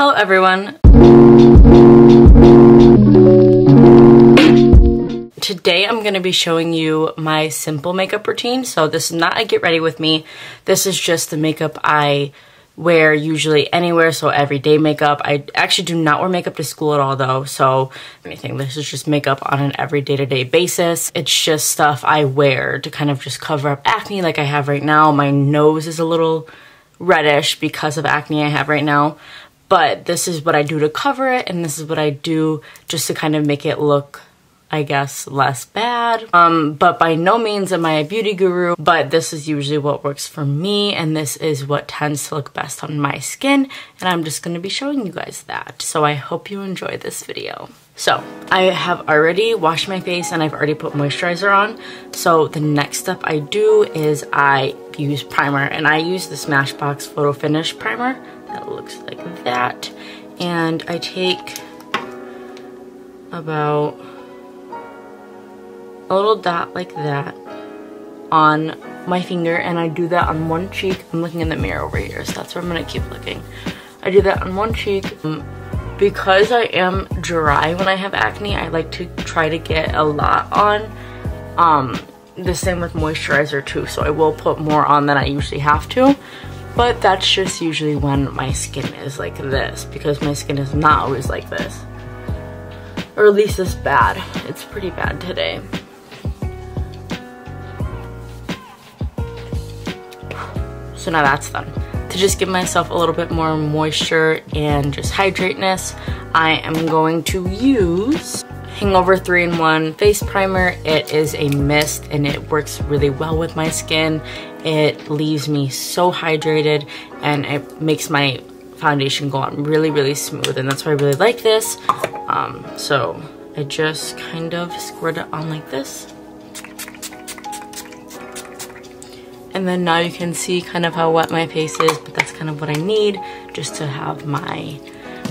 Hello everyone. Today I'm going to be showing you my simple makeup routine. So this is not a get ready with me. This is just the makeup I wear usually anywhere, so everyday makeup. I actually do not wear makeup to school at all though, so anything. This is just makeup on an every day-to-day basis. It's just stuff I wear to kind of just cover up acne like I have right now. My nose is a little reddish because of acne I have right now. But this is what I do to cover it, and this is what I do just to kind of make it look, I guess, less bad. But by no means am I a beauty guru, but this is usually what works for me, and this is what tends to look best on my skin, and I'm just going to be showing you guys that. So I hope you enjoy this video. So I have already washed my face and I've already put moisturizer on. So the next step I do is I use primer, and I use the Smashbox Photo Finish primer. That looks like that. And I take about a little dot like that on my finger, and I do that on one cheek. I'm looking in the mirror over here, so that's where I'm gonna keep looking. I do that on one cheek. Because I am dry when I have acne, I like to try to get a lot on. The same with moisturizer too, so I will put more on than I usually have to. But that's just usually when my skin is like this, because my skin is not always like this. Or at least this bad. It's pretty bad today. So now that's done. To just give myself a little bit more moisture and just hydrateness, I am going to use Hangover 3-in-1 Face Primer. It is a mist and it works really well with my skin. It leaves me so hydrated and it makes my foundation go on really, really smooth, and that's why I really like this. So I just kind of squirt it on like this. And then now you can see kind of how wet my face is, but that's kind of what I need just to have my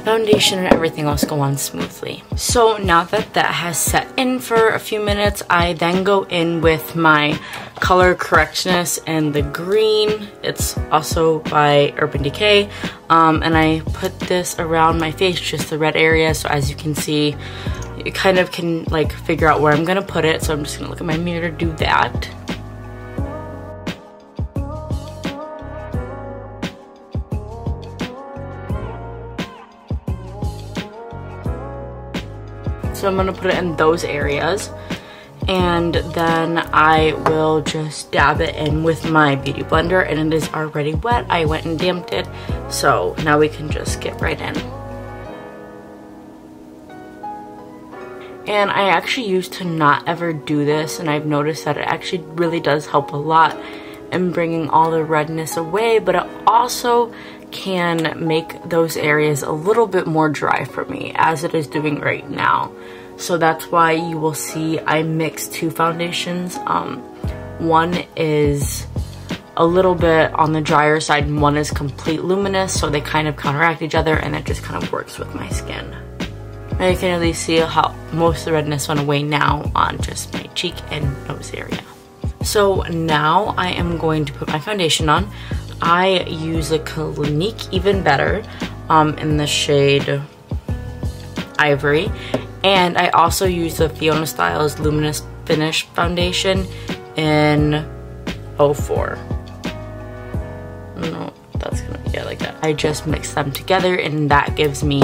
foundation and everything else go on smoothly. So now that that has set in for a few minutes, I then go in with my Color Correctness and the green. It's also by Urban Decay. And I put this around my face, just the red area. So as you can see, you kind of can like figure out where I'm gonna put it. So I'm just gonna look at my mirror to do that. So I'm gonna put it in those areas, and then I will just dab it in with my beauty blender, and it is already wet. I went and damped it, so now we can just get right in. And I actually used to not ever do this, and I've noticed that it actually really does help a lot in bringing all the redness away, but it also can make those areas a little bit more dry for me, as it is doing right now. So that's why you will see I mix two foundations. One is a little bit on the drier side and one is complete luminous, so they kind of counteract each other, and it just kind of works with my skin. And you can really see how most of the redness went away now on just my cheek and nose area. So now I am going to put my foundation on. I use a Clinique Even Better in the shade Ivory, and I also use the Fiona Styles Luminous Finish Foundation in 04. No, that's gonna be, yeah, like that. I just mix them together, and that gives me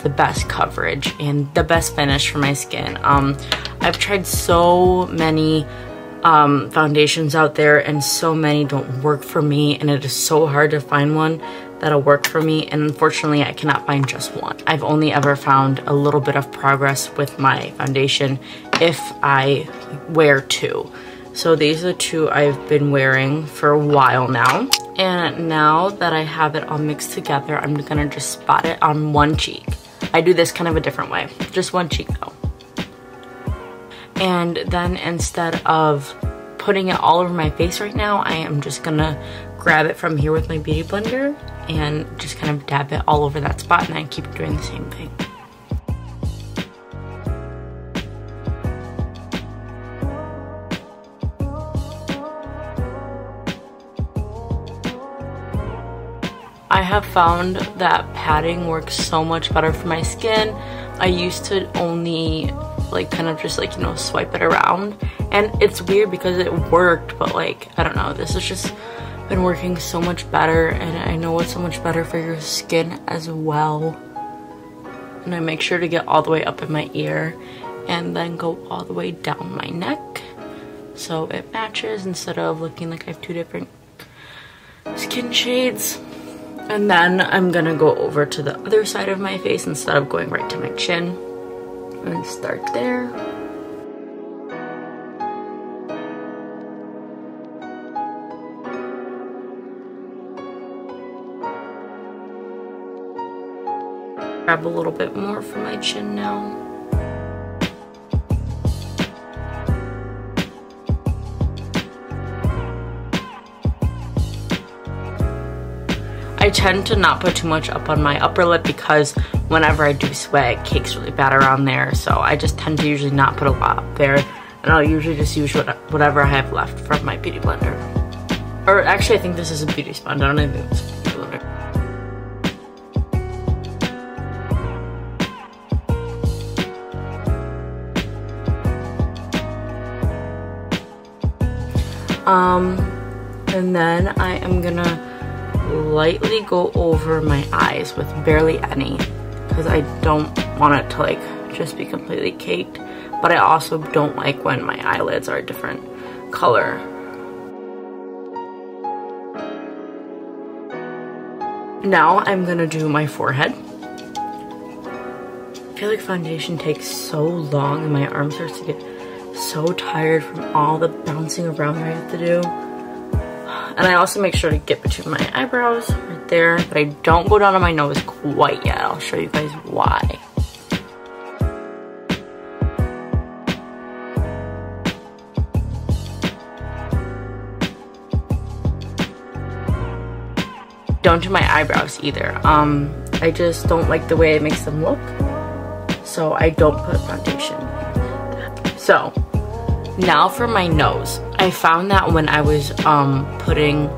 the best coverage and the best finish for my skin. I've tried so many foundations out there, and so many don't work for me, and it is so hard to find one that'll work for me, and unfortunately I cannot find just one. I've only ever found a little bit of progress with my foundation if I wear two. So these are two I've been wearing for a while now, and now that I have it all mixed together, I'm gonna just spot it on one cheek. I do this kind of a different way, just one cheek though. And then instead of putting it all over my face right now, I am just gonna grab it from here with my beauty blender and just kind of dab it all over that spot, and I keep doing the same thing. have found that patting works so much better for my skin. I used to only like kind of just like, you know, swipe it around, and it's weird because it worked, but like, I don't know, this has just been working so much better, and I know it's so much better for your skin as well. And I make sure to get all the way up in my ear and then go all the way down my neck so it matches instead of looking like I have two different skin shades. And then I'm gonna go over to the other side of my face instead of going right to my chin, and start there. Grab a little bit more for my chin now. I tend to not put too much up on my upper lip because whenever I do sweat, it cakes really bad around there. So I just tend to usually not put a lot up there. And I'll usually just use whatever I have left from my beauty blender. Or actually, I think this is a beauty sponge. I don't even think it's a beauty blender. And then I am gonna lightly go over my eyes with barely any, because I don't want it to like just be completely caked, but I also don't like when my eyelids are a different color. Now I'm gonna do my forehead. I feel like foundation takes so long and my arm starts to get so tired from all the bouncing around that I have to do. And I also make sure to get between my eyebrows right there, but I don't go down on my nose quite yet. I'll show you guys why. Don't do my eyebrows either. I just don't like the way it makes them look, so I don't put foundation. So now for my nose. I found that when I was putting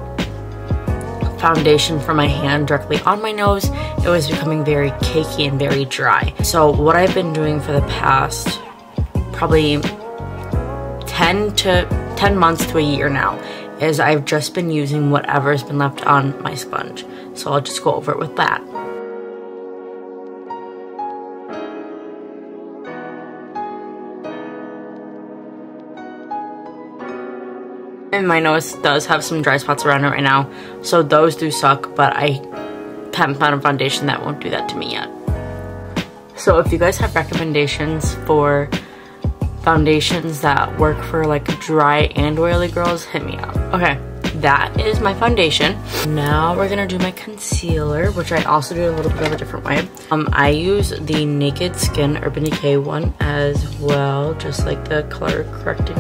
foundation from my hand directly on my nose, it was becoming very cakey and very dry. So what I've been doing for the past probably 10 months to a year now is I've just been using whatever's been left on my sponge. So I'll just go over it with that. And my nose does have some dry spots around it right now, so those do suck, but I haven't found a foundation that won't do that to me yet. So if you guys have recommendations for foundations that work for like dry and oily girls, hit me up. Okay, that is my foundation. Now we're gonna do my concealer, which I also do a little bit of a different way. I use the Naked Skin Urban Decay one as well, just like the color correcting.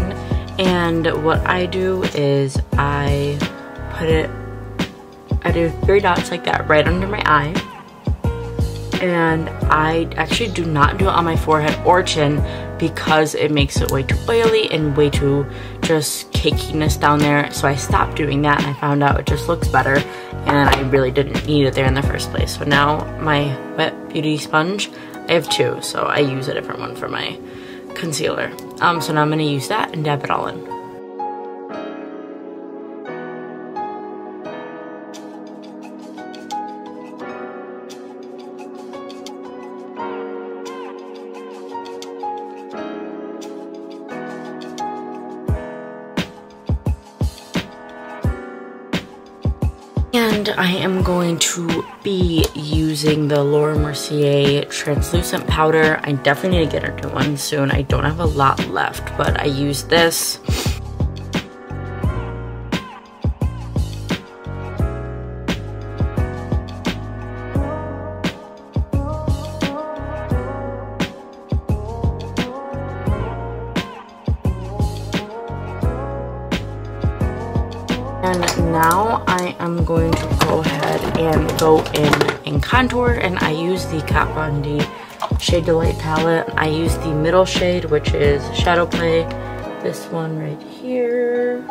And what I do is I do 3 dots like that right under my eye. And I actually do not do it on my forehead or chin because it makes it way too oily and way too just cakiness down there. So I stopped doing that and I found out it just looks better, and I really didn't need it there in the first place. So now my Wet Beauty sponge, I have 2, so I use a different one for my concealer. So now I'm gonna use that and dab it all in. And I am going to be using the Laura Mercier translucent powder. I definitely need to get a new one soon. I don't have a lot left, but I use this. And now I am going to go ahead and go in contour, and I use the Kat Von D Shade Delight palette. I use the middle shade, which is Shadow Play, this one right here.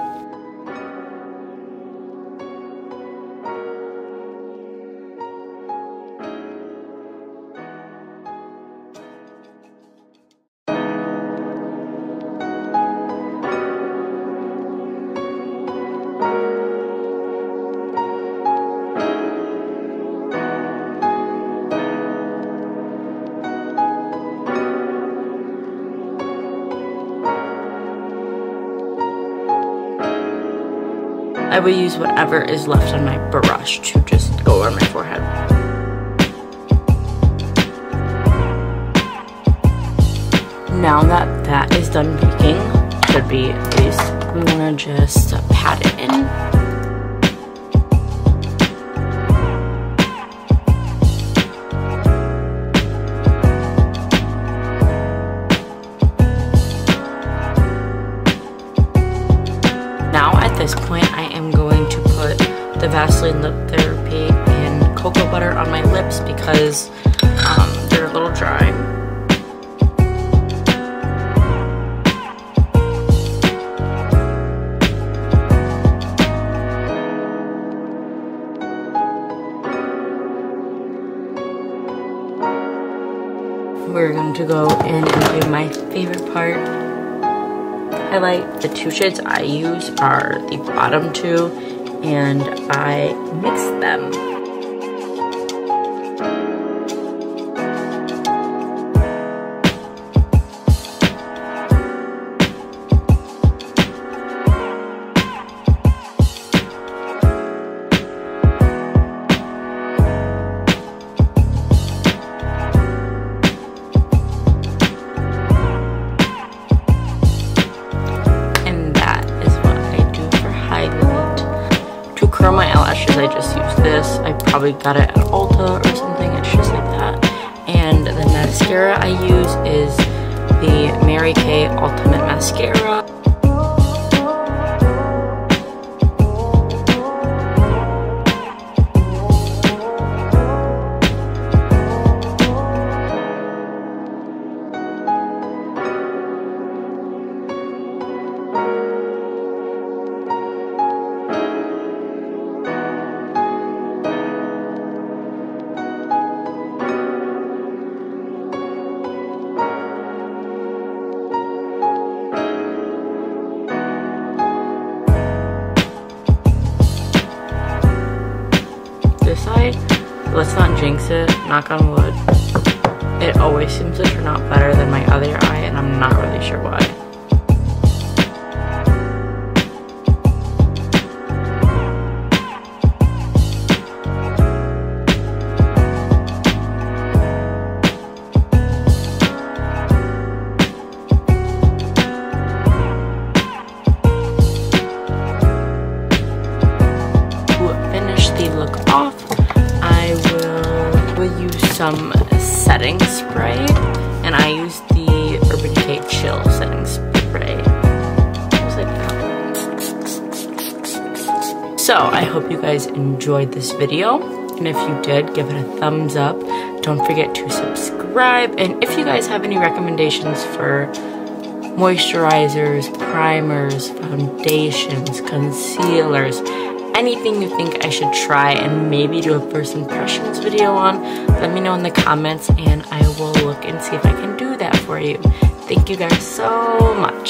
will use whatever is left on my brush to just go over my forehead. Now that that is done baking, should be at least, I'm gonna just pat it in. Now at this point, I am going to put the Vaseline Lip Therapy and cocoa butter on my lips because they're a little dry. We're going to go in and do my favorite part. Highlight. The two shades I use are the bottom two, and I mix them. Curl my eyelashes, I just use this. I probably got it at Ulta or something. It's just like that. And the mascara I use is the Mary Kay Ultimate Mascara. This side, let's not jinx it, knock on wood. It always seems to turn out better than my other eye, and I'm not really sure why. Look off, I will use some setting spray, and I use the Urban Decay Chill setting spray. Just like that. So I hope you guys enjoyed this video, and if you did, give it a thumbs up. Don't forget to subscribe, and if you guys have any recommendations for moisturizers, primers, foundations, concealers, anything you think I should try and maybe do a first impressions video on, let me know in the comments and I will look and see if I can do that for you. Thank you guys so much.